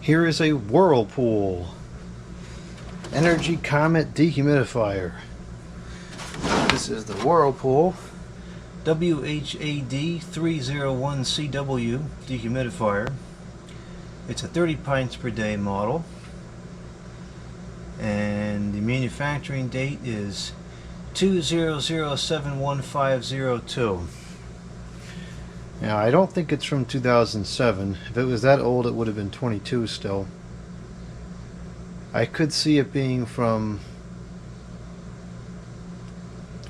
Here is a Whirlpool Energy Comet Dehumidifier. This is the Whirlpool WHAD301CW Dehumidifier. It's a 30 pints per day model, and the manufacturing date is 20071502. Now, I don't think it's from 2007. If it was that old, it would have been 22 still. I could see it being from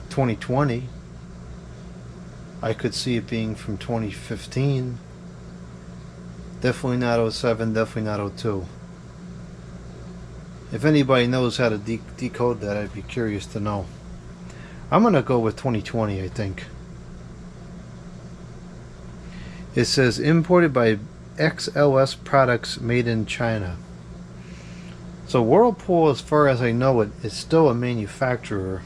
2020. I could see it being from 2015. Definitely not 07, definitely not 02. If anybody knows how to decode that, I'd be curious to know. I'm going to go with 2020, I think. It says imported by XLS Products, made in China. So Whirlpool, as far as I know it, is still a manufacturer.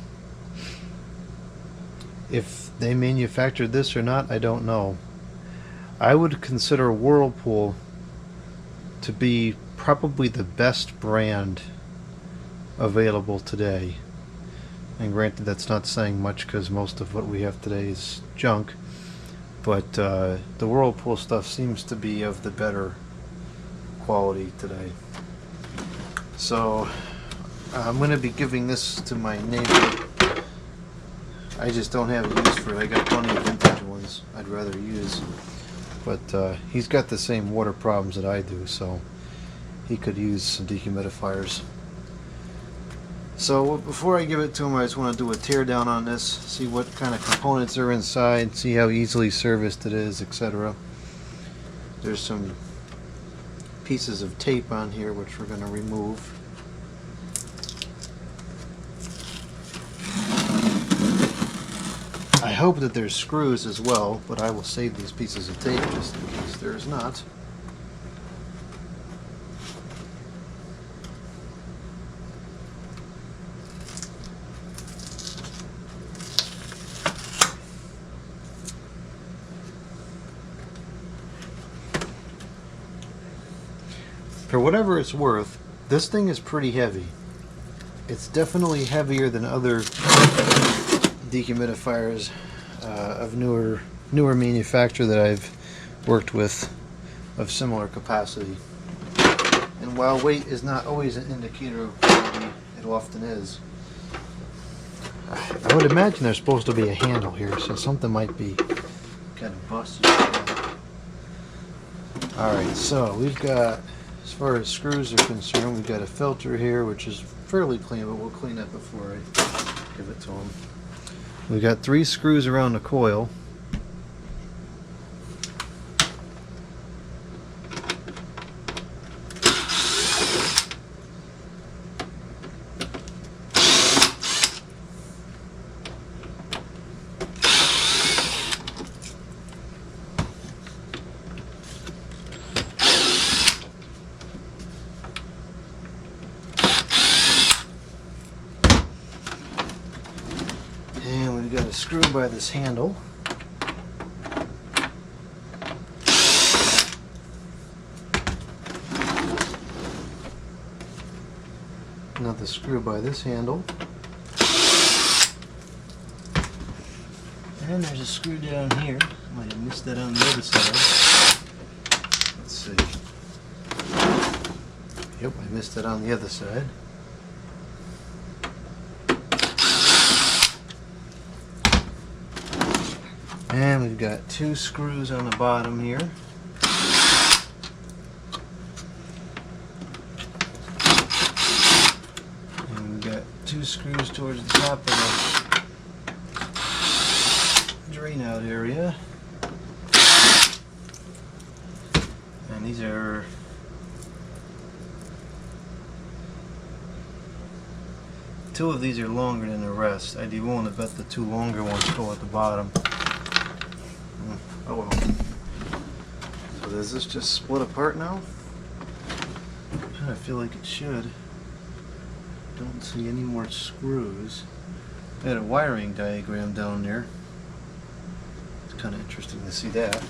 If they manufactured this or not, I don't know. I would consider Whirlpool to be probably the best brand available today. And granted, that's not saying much because most of what we have today is junk. But the Whirlpool stuff seems to be of the better quality today. So I'm going to be giving this to my neighbor. I just don't have a use for it. I got plenty of vintage ones I'd rather use. But he's got the same water problems that I do, so he could use some dehumidifiers. So before I give it to him, I just want to do a teardown on this, see what kind of components are inside, see how easily serviced it is, etc. There's some pieces of tape on here which we're going to remove. I hope that there's screws as well, but I will save these pieces of tape just in case there's not. For whatever it's worth, this thing is pretty heavy. It's definitely heavier than other dehumidifiers of newer manufacture that I've worked with of similar capacity. And while weight is not always an indicator of quality, it often is. I would imagine there's supposed to be a handle here, so something might be kind of busted. Alright, so we've got, as far as screws are concerned, we've got a filter here, which is fairly clean, but we'll clean that before I give it to him. We've got 3 screws around the coil. And we've got a screw by this handle. Another screw by this handle. And there's a screw down here. Might have missed that on the other side. Let's see. Yep, I missed it on the other side. And we've got 2 screws on the bottom here. And we've got 2 screws towards the top of the drain out area. And these are two of these are longer than the rest. I'd be willing to bet the 2 longer ones go at the bottom. Oh well. So does this just split apart now? I feel like it should. Don't see any more screws. I had a wiring diagram down there. It's kind of interesting to see that.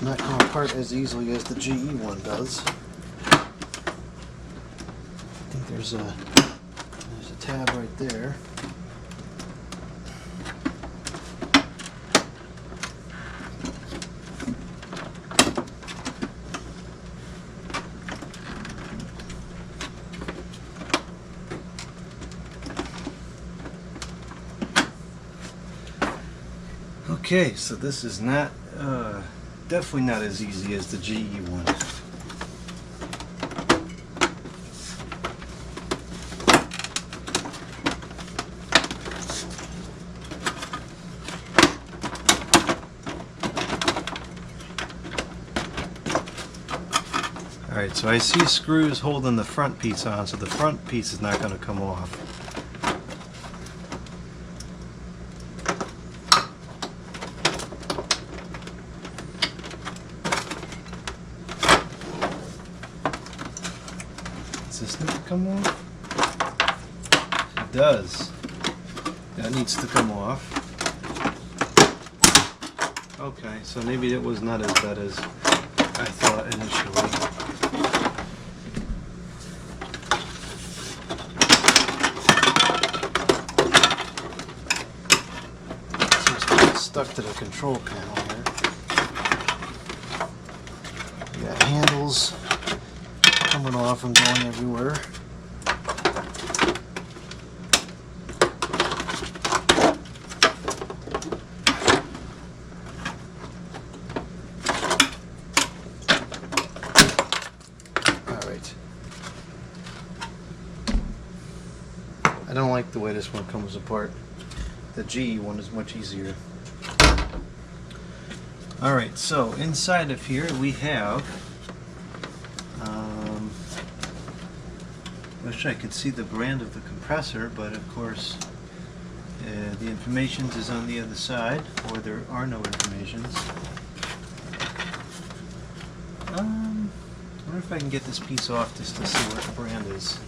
not come apart as easily as the GE one does. I think there's a tab right there. Okay, so this is not, definitely not as easy as the GE one. Alright, so I see screws holding the front piece on, so the front piece is not going to come off. Does this need to come off? It does. That needs to come off. Okay, so maybe it was not as bad as I thought initially. Seems to get stuck to the control panel here. We got handles coming off and going everywhere. Alright. I don't like the way this one comes apart. The GE one is much easier. Alright, so inside of here we have wish I could see the brand of the compressor, but of course the information is on the other side, or there are no informations. I wonder if I can get this piece off just to see what the brand is.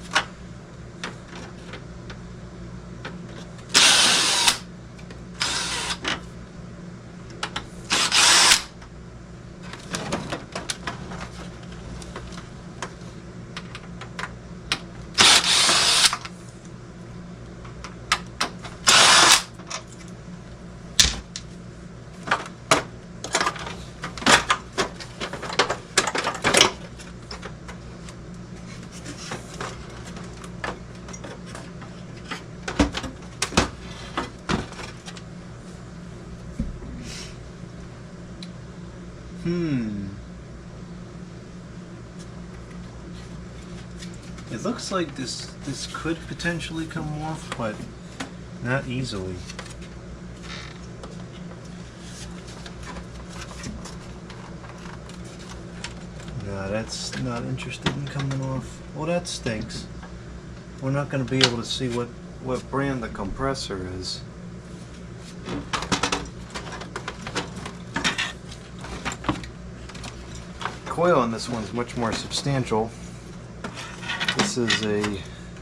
It looks like this could potentially come off, but not easily. No, that's not interested in coming off. Well, that stinks. We're not going to be able to see what brand the compressor is. Coil on this one's much more substantial. This is a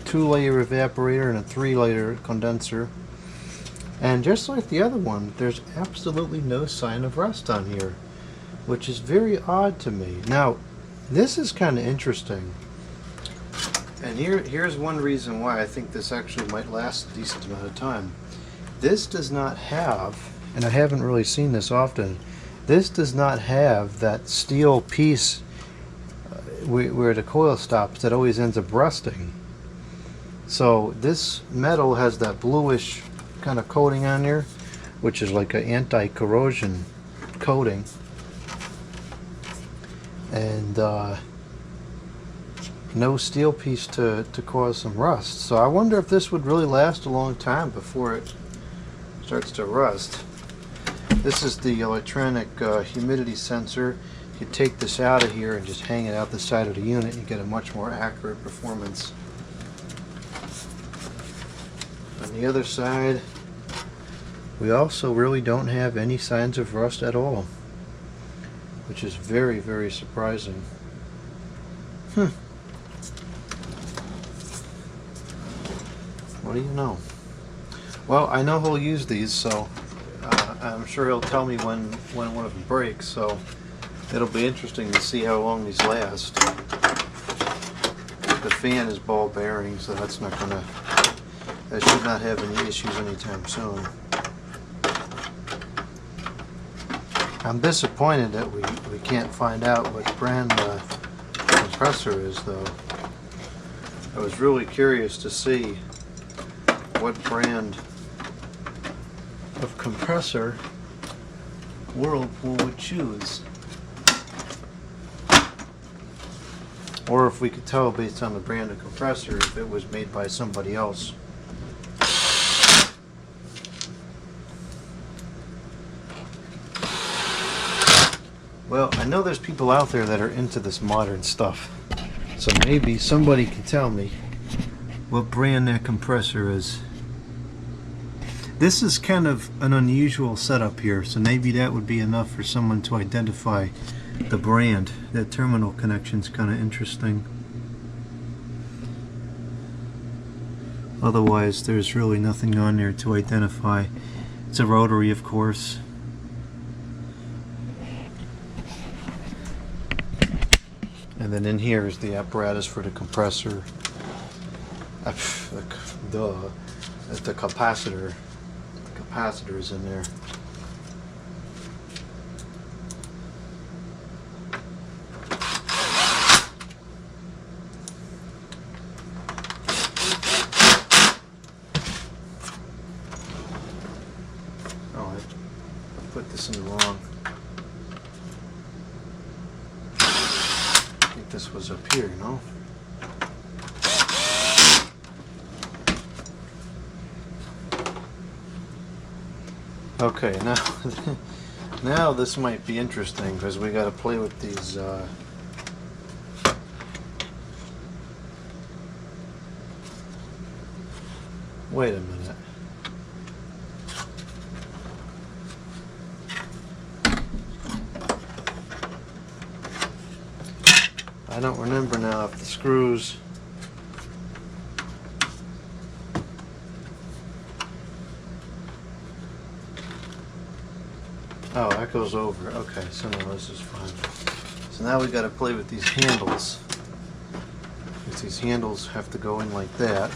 2-layer evaporator and a 3-layer condenser. And just like the other one, there's absolutely no sign of rust on here, which is very odd to me. Now, this is kind of interesting. And here's one reason why I think this actually might last a decent amount of time. This does not have, and I haven't really seen this often, this does not have that steel piece where the coil stops that always ends up rusting. So this metal has that bluish kind of coating on there, which is like an anti-corrosion coating, and no steel piece to cause some rust. So I wonder if this would really last a long time before it starts to rust. This is the electronic humidity sensor. You take this out of here and just hang it out the side of the unit, and you get a much more accurate performance. On the other side, we also really don't have any signs of rust at all, which is very, very surprising. What do you know? Well, I know he'll use these, so I'm sure he'll tell me when one of them breaks. So It'll be interesting to see how long these last. The fan is ball bearing, so that should not have any issues anytime soon. I'm disappointed that we can't find out what brand the compressor is, though. I was really curious to see what brand of compressor Whirlpool would choose. Or if we could tell based on the brand of compressor if it was made by somebody else. Well, I know there's people out there that are into this modern stuff, so maybe somebody can tell me what brand that compressor is. This is kind of an unusual setup here, so maybe that would be enough for someone to identify the brand. That terminal connection's kind of interesting. Otherwise, there's really nothing on there to identify. It's a rotary, of course. And then in here is the apparatus for the compressor. The capacitor. The capacitor is in there. Oh, I put this in the wrong. I think this was up here, no? Okay, now this might be interesting because we got to play with these. Wait a minute. I don't remember now if the screws. Oh, that goes over. Okay, so no, this is fine. So now we got to play with these handles. Because these handles have to go in like that.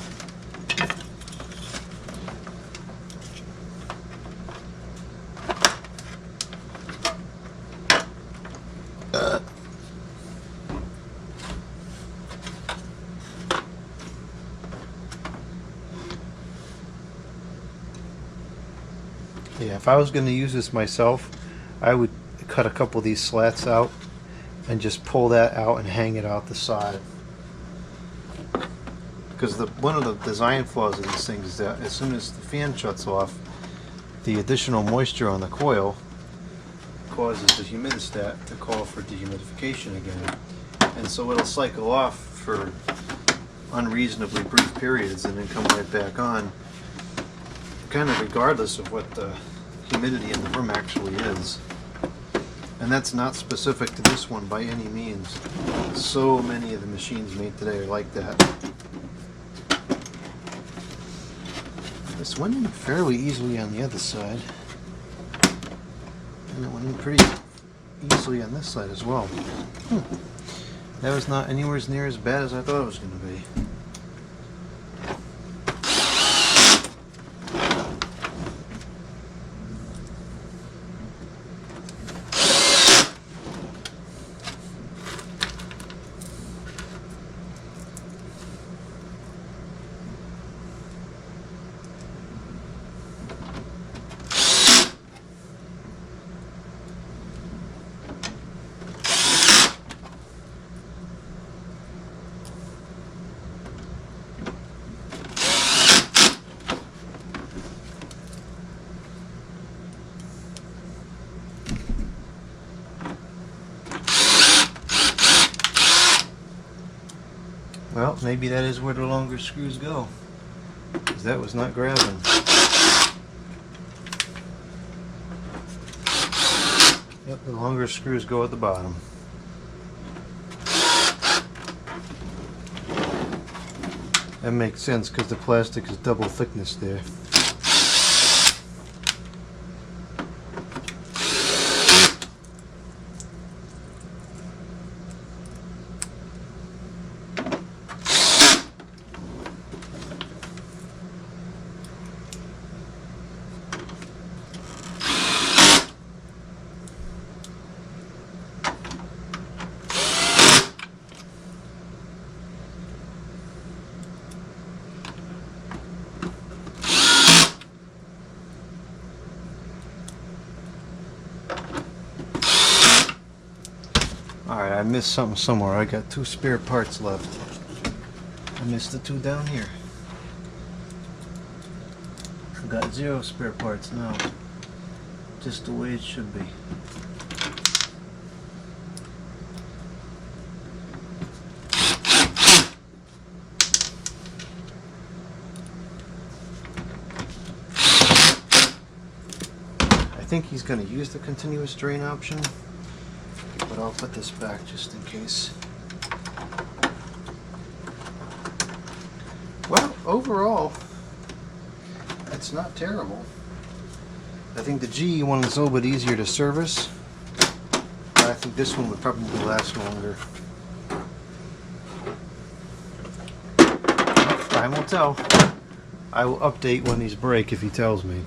Yeah, if I was going to use this myself, I would cut a couple of these slats out and just pull that out and hang it out the side. Because one of the design flaws of these things is that as soon as the fan shuts off, the additional moisture on the coil causes the humidistat to call for dehumidification again. And so it'll cycle off for unreasonably brief periods and then come right back on, kind of regardless of what the humidity in the room actually is. And that's not specific to this one by any means. So many of the machines made today are like that. This went in fairly easily on the other side. And it went in pretty easily on this side as well. That was not anywhere near as bad as I thought it was going to be. Well, maybe that is where the longer screws go, because that was not grabbing. Yep, the longer screws go at the bottom. That makes sense because the plastic is double thickness there. Alright, I missed something somewhere. I got 2 spare parts left. I missed the 2 down here. I've got 0 spare parts now. Just the way it should be. I think he's going to use the continuous drain option, but I'll put this back just in case. Well, overall, it's not terrible. I think the GE one is a little bit easier to service, but I think this one would probably last longer. Time will tell. I will update when these break if he tells me.